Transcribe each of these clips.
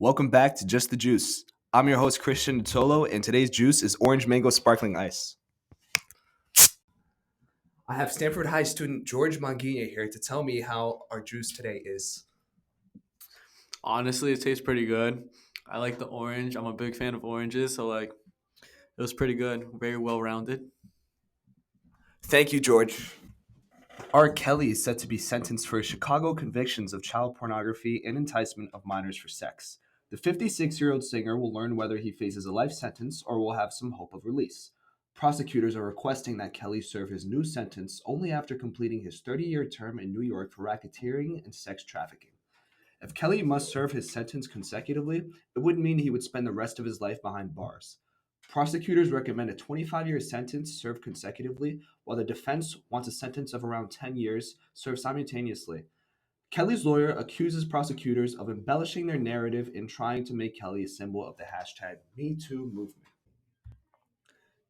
Welcome back to Just the Juice. I'm your host, Christian Tolo, and today's juice is orange mango sparkling ice. I have Stanford High student George Manguinha here to tell me how our juice today is. Honestly, it tastes pretty good. I like the orange. I'm a big fan of oranges, so it was pretty good. Very well rounded. Thank you, George. R. Kelly is set to be sentenced for Chicago convictions of child pornography and enticement of minors for sex. The 56-year-old singer will learn whether he faces a life sentence or will have some hope of release. Prosecutors are requesting that Kelly serve his new sentence only after completing his 30-year term in New York for racketeering and sex trafficking. If Kelly must serve his sentence consecutively, it would mean he would spend the rest of his life behind bars. Prosecutors recommend a 25-year sentence served consecutively, while the defense wants a sentence of around 10 years served simultaneously. Kelly's lawyer accuses prosecutors of embellishing their narrative in trying to make Kelly a symbol of the hashtag #MeToo movement.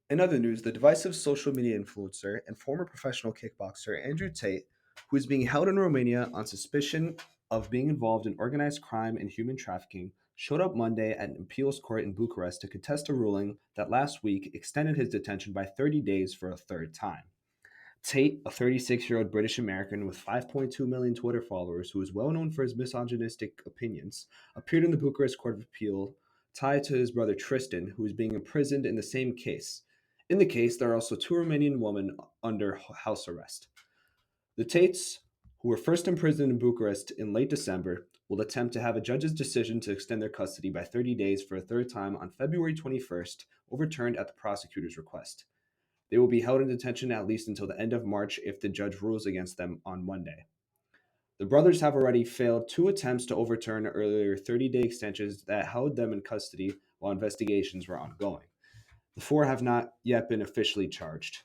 In other news, the divisive social media influencer and former professional kickboxer Andrew Tate, who is being held in Romania on suspicion of being involved in organized crime and human trafficking, showed up Monday at an appeals court in Bucharest to contest a ruling that last week extended his detention by 30 days for a third time. Tate, a 36-year-old British American with 5.2 million Twitter followers who is well known for his misogynistic opinions, appeared in the Bucharest Court of Appeal tied to his brother Tristan, who is being imprisoned in the same case. In the case, there are also two Romanian women under house arrest. The Tates, who were first imprisoned in Bucharest in late December, will attempt to have a judge's decision to extend their custody by 30 days for a third time on February 21st, overturned at the prosecutor's request. They will be held in detention at least until the end of March if the judge rules against them on Monday. The brothers have already failed two attempts to overturn earlier 30-day extensions that held them in custody while investigations were ongoing. The four have not yet been officially charged.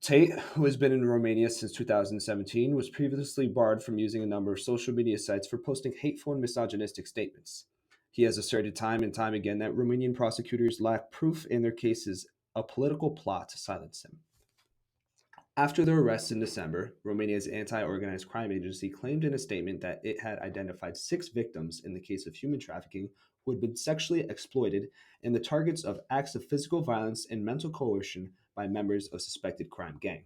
Tate, who has been in Romania since 2017, was previously barred from using a number of social media sites for posting hateful and misogynistic statements. He has asserted time and time again that Romanian prosecutors lack proof in their cases a political plot to silence him. After their arrests in December, Romania's anti-organized crime agency claimed in a statement that it had identified 6 victims in the case of human trafficking who had been sexually exploited and the targets of acts of physical violence and mental coercion by members of suspected crime gang.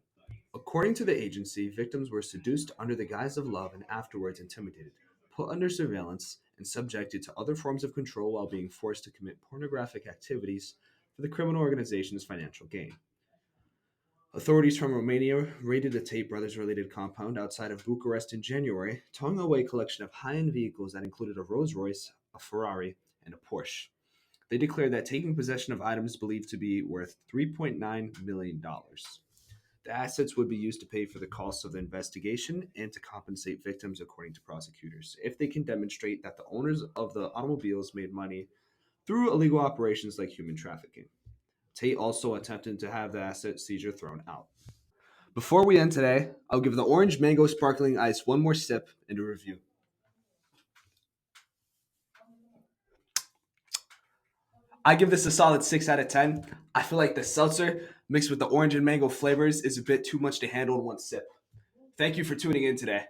According to the agency, victims were seduced under the guise of love and afterwards intimidated, put under surveillance, and subjected to other forms of control while being forced to commit pornographic activities for the criminal organization's financial gain. Authorities from Romania raided the Tate brothers-related compound outside of Bucharest in January, towing away a collection of high-end vehicles that included a Rolls-Royce, a Ferrari, and a Porsche. They declared that taking possession of items believed to be worth $3.9 million. The assets would be used to pay for the costs of the investigation and to compensate victims, according to prosecutors, if they can demonstrate that the owners of the automobiles made money through illegal operations like human trafficking. Tate also attempted to have the asset seizure thrown out. Before we end today, I'll give the orange mango sparkling ice one more sip and a review. I give this a solid 6 out of 10. I feel like the seltzer mixed with the orange and mango flavors is a bit too much to handle in one sip. Thank you for tuning in today.